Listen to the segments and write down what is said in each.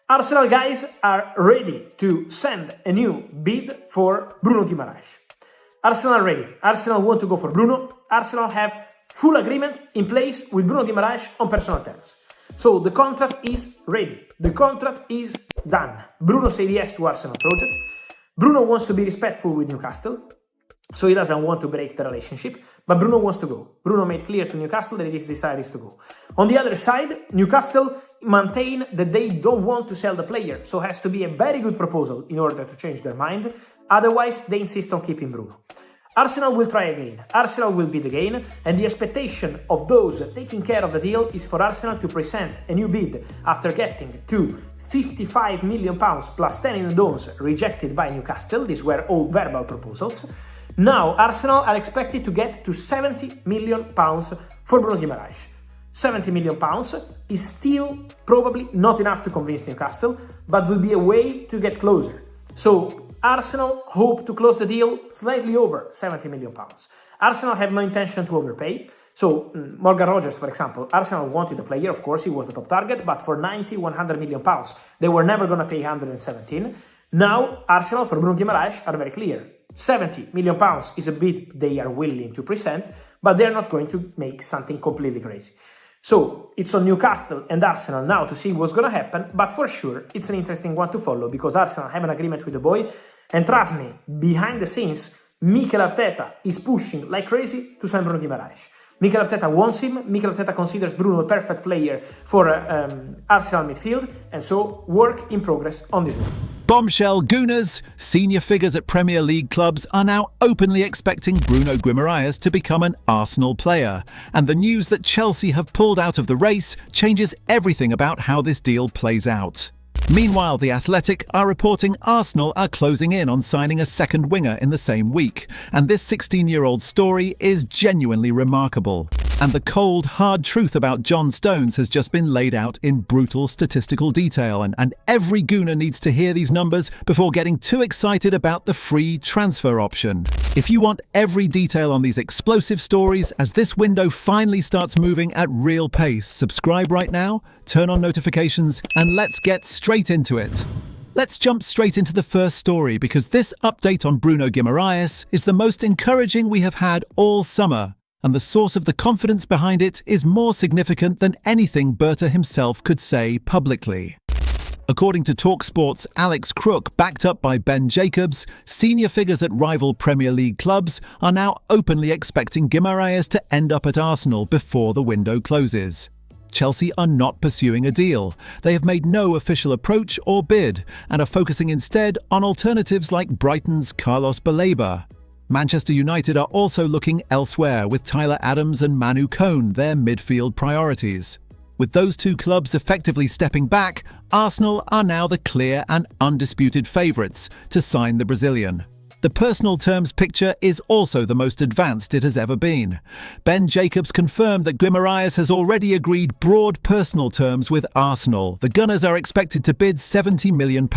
Arsenal guys are ready to send a new bid for Bruno Guimarães. Arsenal ready. Arsenal want to go for Bruno. Arsenal have full agreement in place with Bruno Guimarães on personal terms. So the contract is ready. The contract is done. Bruno said yes to Arsenal project. Bruno wants to be respectful with Newcastle, so he doesn't want to break the relationship, but Bruno wants to go. Bruno made clear to Newcastle that his desire is to go. On the other side, Newcastle maintain that they don't want to sell the player, so it has to be a very good proposal in order to change their mind. Otherwise, they insist on keeping Bruno. Arsenal will try again. Arsenal will bid again, and the expectation of those taking care of the deal is for Arsenal to present a new bid after getting to £55 million plus 10 in loans rejected by Newcastle. These were all verbal proposals. Now, Arsenal are expected to get to £70 million for Bruno Guimarães. £70 million is still probably not enough to convince Newcastle, but will be a way to get closer. So, Arsenal hope to close the deal slightly over £70 million. Arsenal have no intention to overpay. So, Morgan Rogers, for example, Arsenal wanted the player, of course, he was the top target, but for 90, 100 million pounds. They were never going to pay 117. Now, Arsenal for Bruno Guimarães are very clear. 70 million pounds is a bid they are willing to present, but they're not going to make something completely crazy. So, it's on Newcastle and Arsenal now to see what's going to happen, but for sure, it's an interesting one to follow because Arsenal have an agreement with the boy, and trust me, behind the scenes, Mikel Arteta is pushing like crazy to sign Bruno Guimarães. Mikel Arteta wants him, Mikel Arteta considers Bruno a perfect player for Arsenal midfield, and so work in progress on this one. Bombshell Gooners, senior figures at Premier League clubs are now openly expecting Bruno Guimarães to become an Arsenal player, and the news that Chelsea have pulled out of the race changes everything about how this deal plays out. Meanwhile, The Athletic are reporting Arsenal are closing in on signing a second winger in the same week, and this 16-year-old story is genuinely remarkable. And the cold, hard truth about John Stones has just been laid out in brutal statistical detail, and every Gooner needs to hear these numbers before getting too excited about the free transfer option. If you want every detail on these explosive stories as this window finally starts moving at real pace, subscribe right now, turn on notifications, and let's get straight into it. Let's jump straight into the first story because this update on Bruno Guimarães is the most encouraging we have had all summer, and the source of the confidence behind it is more significant than anything Berta himself could say publicly. According to TalkSport's Alex Crook, backed up by Ben Jacobs, senior figures at rival Premier League clubs are now openly expecting Guimarães to end up at Arsenal before the window closes. Chelsea are not pursuing a deal. They have made no official approach or bid and are focusing instead on alternatives like Brighton's Carlos Baleba. Manchester United are also looking elsewhere, with Tyler Adams and Manu Cohn their midfield priorities. With those two clubs effectively stepping back, Arsenal are now the clear and undisputed favourites to sign the Brazilian. The personal terms picture is also the most advanced it has ever been. Ben Jacobs confirmed that Guimarães has already agreed broad personal terms with Arsenal. The Gunners are expected to bid £70 million.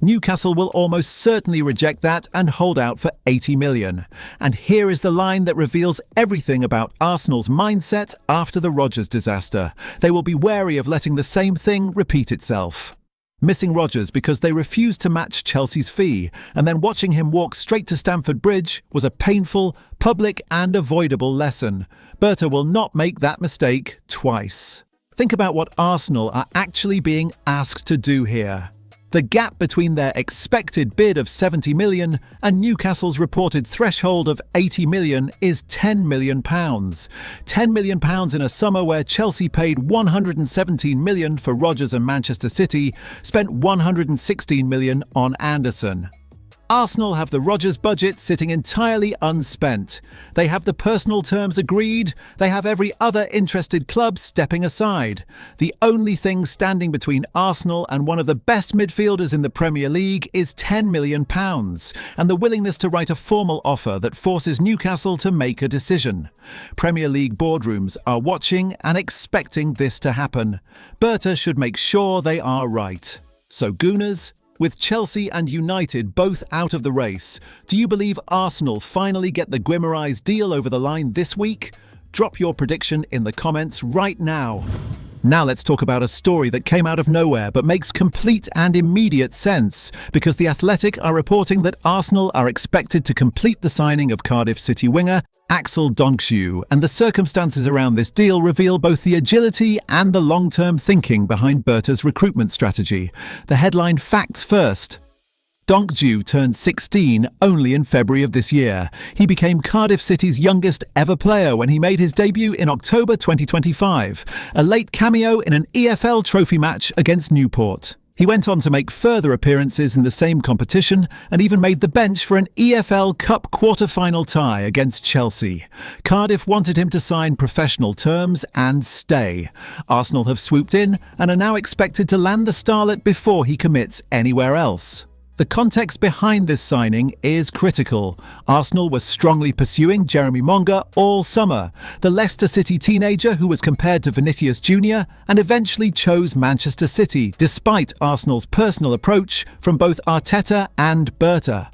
Newcastle will almost certainly reject that and hold out for £80 million. And here is the line that reveals everything about Arsenal's mindset after the Rodgers disaster. They will be wary of letting the same thing repeat itself. Missing Rodgers because they refused to match Chelsea's fee, and then watching him walk straight to Stamford Bridge was a painful, public and avoidable lesson. Berta will not make that mistake twice. Think about what Arsenal are actually being asked to do here. The gap between their expected bid of £70 million and Newcastle's reported threshold of £80 million is £10 million. £10 million in a summer where Chelsea paid £117 million for Rodgers and Manchester City spent £116 million on Anderson. Arsenal have the Rodgers budget sitting entirely unspent. They have the personal terms agreed. They have every other interested club stepping aside. The only thing standing between Arsenal and one of the best midfielders in the Premier League is £10 million, and the willingness to write a formal offer that forces Newcastle to make a decision. Premier League boardrooms are watching and expecting this to happen. Berta should make sure they are right. So Gooners, with Chelsea and United both out of the race, do you believe Arsenal finally get the Guimarães deal over the line this week? Drop your prediction in the comments right now. Now let's talk about a story that came out of nowhere but makes complete and immediate sense, because The Athletic are reporting that Arsenal are expected to complete the signing of Cardiff City winger Axel Donksju, and the circumstances around this deal reveal both the agility and the long-term thinking behind Berta's recruitment strategy. The headline facts first. Donksju turned 16 only in February of this year. He became Cardiff City's youngest ever player when he made his debut in October 2025, a late cameo in an EFL trophy match against Newport. He went on to make further appearances in the same competition and even made the bench for an EFL Cup quarter-final tie against Chelsea. Cardiff wanted him to sign professional terms and stay. Arsenal have swooped in and are now expected to land the starlet before he commits anywhere else. The context behind this signing is critical. Arsenal was strongly pursuing Jeremy Monga all summer, the Leicester City teenager who was compared to Vinicius Jr. and eventually chose Manchester City, despite Arsenal's personal approach from both Arteta and Berta.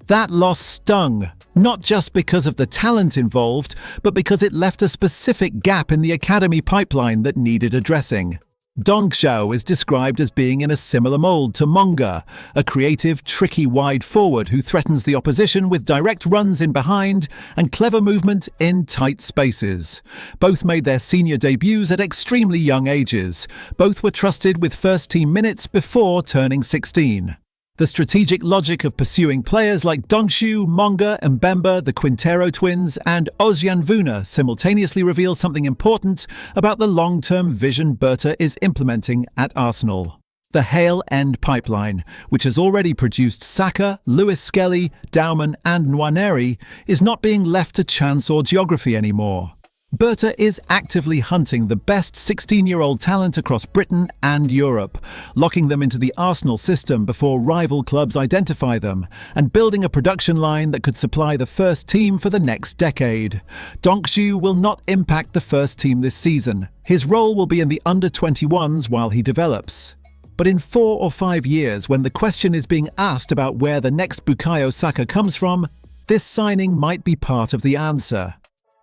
That loss stung, not just because of the talent involved, but because it left a specific gap in the academy pipeline that needed addressing. Donksju is described as being in a similar mould to Monga, a creative, tricky wide forward who threatens the opposition with direct runs in behind and clever movement in tight spaces. Both made their senior debuts at extremely young ages. Both were trusted with first-team minutes before turning 16. The strategic logic of pursuing players like Donksju, Monga, Mbemba, the Quintero twins, and Ozyanvuna simultaneously reveals something important about the long-term vision Berta is implementing at Arsenal. The Hale End pipeline, which has already produced Saka, Lewis Skelly, Dauman, and Nwaneri, is not being left to chance or geography anymore. Berta is actively hunting the best 16-year-old talent across Britain and Europe, locking them into the Arsenal system before rival clubs identify them, and building a production line that could supply the first team for the next decade. Donksju will not impact the first team this season. His role will be in the under-21s while he develops. But in 4 or 5 years, when the question is being asked about where the next Bukayo Saka comes from, this signing might be part of the answer.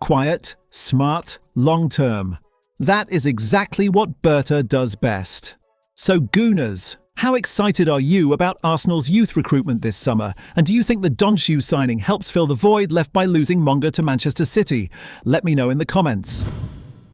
Quiet, smart, long-term. That is exactly what Berta does best. So Gooners, how excited are you about Arsenal's youth recruitment this summer? And do you think the Donksju signing helps fill the void left by losing Monga to Manchester City? Let me know in the comments.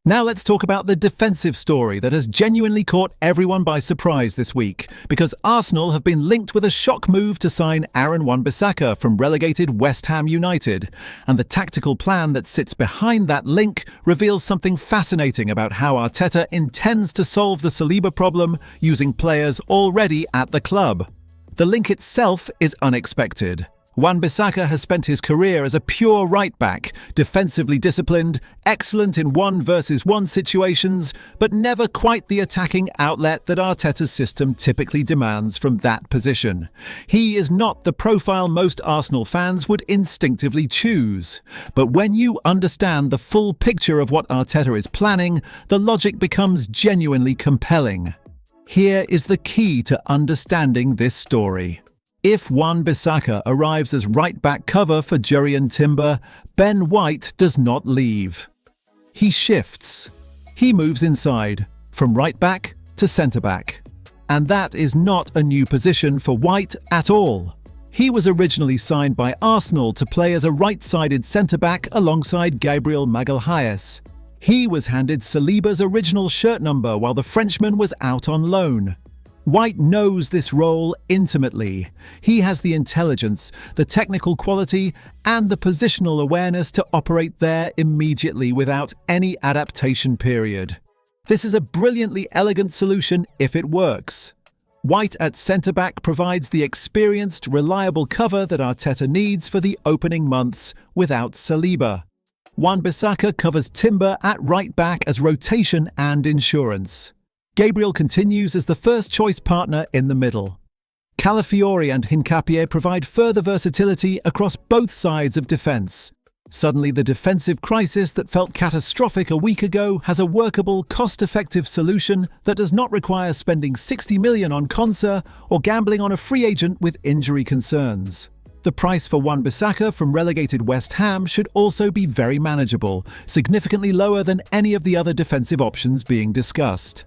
Now let's talk about the defensive story that has genuinely caught everyone by surprise this week, because Arsenal have been linked with a shock move to sign Aaron Wan-Bissaka from relegated West Ham United, and the tactical plan that sits behind that link reveals something fascinating about how Arteta intends to solve the Saliba problem using players already at the club. The link itself is unexpected. Wan-Bissaka has spent his career as a pure right-back, defensively disciplined, excellent in 1-versus-1 situations, but never quite the attacking outlet that Arteta's system typically demands from that position. He is not the profile most Arsenal fans would instinctively choose. But when you understand the full picture of what Arteta is planning, the logic becomes genuinely compelling. Here is the key to understanding this story. If Wan-Bissaka arrives as right-back cover for Jurrien Timber, Ben White does not leave. He shifts. He moves inside, from right-back to centre-back. And that is not a new position for White at all. He was originally signed by Arsenal to play as a right-sided centre-back alongside Gabriel Magalhaes. He was handed Saliba's original shirt number while the Frenchman was out on loan. White knows this role intimately. He has the intelligence, the technical quality, and the positional awareness to operate there immediately without any adaptation period. This is a brilliantly elegant solution if it works. White at centre-back provides the experienced, reliable cover that Arteta needs for the opening months without Saliba. Wan-Bissaka covers Timber at right-back as rotation and insurance. Gabriel continues as the first-choice partner in the middle. Calafiori and Hincapié provide further versatility across both sides of defence. Suddenly, the defensive crisis that felt catastrophic a week ago has a workable, cost-effective solution that does not require spending 60 million on Konsa or gambling on a free agent with injury concerns. The price for Wan-Bissaka from relegated West Ham should also be very manageable, significantly lower than any of the other defensive options being discussed.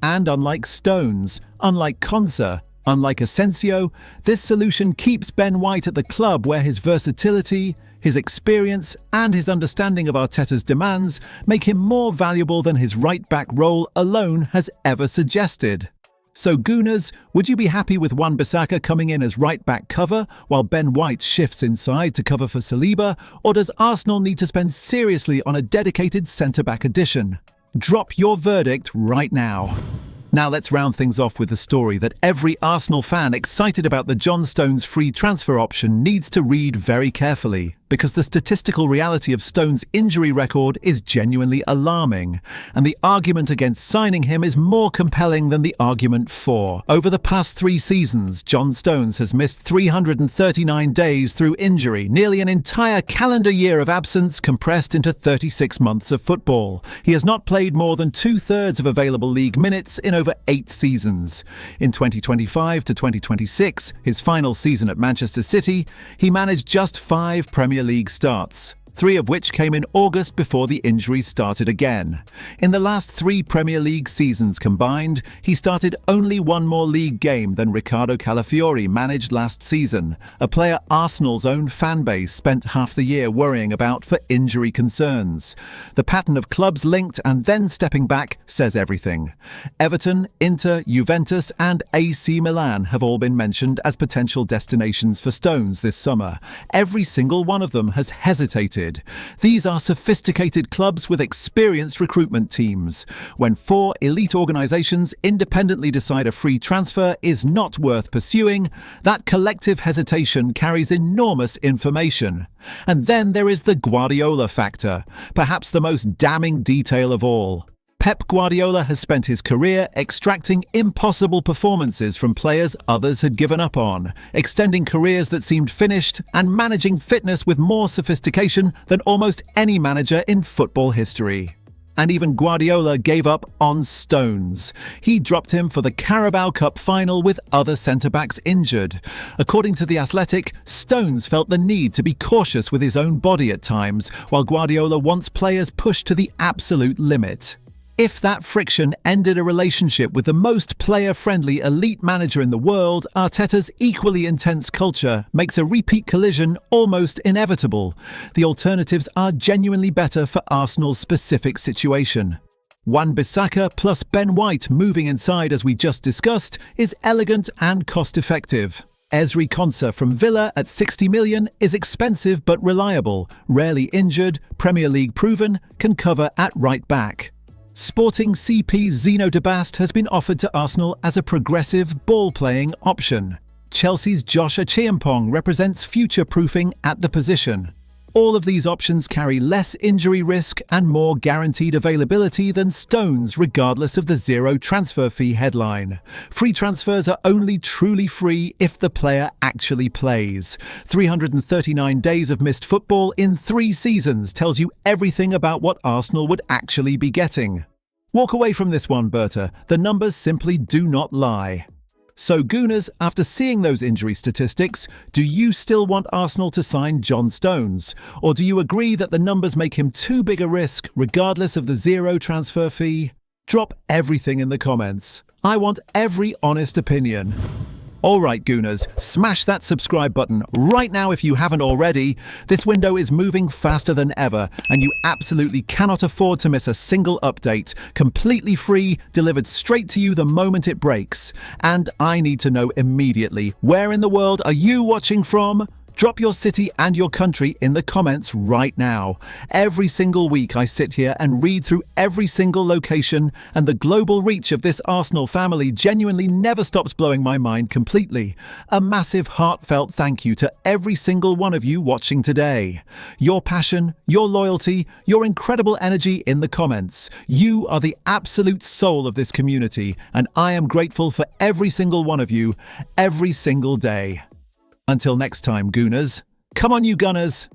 And unlike Stones, unlike Konsa, unlike Asensio, this solution keeps Ben White at the club where his versatility, his experience, and his understanding of Arteta's demands make him more valuable than his right-back role alone has ever suggested. So Gooners, would you be happy with Wan-Bissaka coming in as right-back cover while Ben White shifts inside to cover for Saliba, or does Arsenal need to spend seriously on a dedicated centre-back addition? Drop your verdict right now. Now let's round things off with the story that every Arsenal fan excited about the John Stones free transfer option needs to read very carefully, because the statistical reality of Stones' injury record is genuinely alarming, and the argument against signing him is more compelling than the argument for. Over the past 3 seasons, John Stones has missed 339 days through injury, nearly an entire calendar year of absence compressed into 36 months of football. He has not played more than 2/3 of available league minutes in over 8 seasons. In 2025 to 2026, his final season at Manchester City, he managed just 5 PremierLeague starts, 3 of which came in August before the injuries started again. In the last 3 Premier League seasons combined, he started only 1 more league game than Riccardo Calafiori managed last season, a player Arsenal's own fanbase spent half the year worrying about for injury concerns. The pattern of clubs linked and then stepping back says everything. Everton, Inter, Juventus and AC Milan have all been mentioned as potential destinations for Stones this summer. Every single one of them has hesitated. These are sophisticated clubs with experienced recruitment teams. When 4 elite organisations independently decide a free transfer is not worth pursuing, that collective hesitation carries enormous information. And then there is the Guardiola factor, perhaps the most damning detail of all. Pep Guardiola has spent his career extracting impossible performances from players others had given up on, extending careers that seemed finished and managing fitness with more sophistication than almost any manager in football history. And even Guardiola gave up on Stones. He dropped him for the Carabao Cup final with other centre-backs injured. According to The Athletic, Stones felt the need to be cautious with his own body at times, while Guardiola wants players pushed to the absolute limit. If that friction ended a relationship with the most player-friendly elite manager in the world, Arteta's equally intense culture makes a repeat collision almost inevitable. The alternatives are genuinely better for Arsenal's specific situation. Wan-Bissaka plus Ben White moving inside, as we just discussed, is elegant and cost-effective. Ezri Konsa from Villa at 60 million is expensive but reliable, rarely injured, Premier League proven, can cover at right back. Sporting CP's Zeno de Bast has been offered to Arsenal as a progressive ball-playing option. Chelsea's Josh Achiampong represents future-proofing at the position. All of these options carry less injury risk and more guaranteed availability than Stones, regardless of the zero transfer fee headline. Free transfers are only truly free if the player actually plays. 339 days of missed football in 3 seasons tells you everything about what Arsenal would actually be getting. Walk away from this one, Berta. The numbers simply do not lie. So Gooners, after seeing those injury statistics, do you still want Arsenal to sign John Stones? Or do you agree that the numbers make him too big a risk, regardless of the zero transfer fee? Drop everything in the comments. I want every honest opinion. Alright Gooners, smash that subscribe button right now if you haven't already. This window is moving faster than ever, and you absolutely cannot afford to miss a single update. Completely free, delivered straight to you the moment it breaks. And I need to know immediately, where in the world are you watching from? Drop your city and your country in the comments right now. Every single week I sit here and read through every single location, and the global reach of this Arsenal family genuinely never stops blowing my mind completely. A massive heartfelt thank you to every single one of you watching today. Your passion, your loyalty, your incredible energy in the comments. You are the absolute soul of this community, and I am grateful for every single one of you, every single day. Until next time, Gooners, come on you Gunners!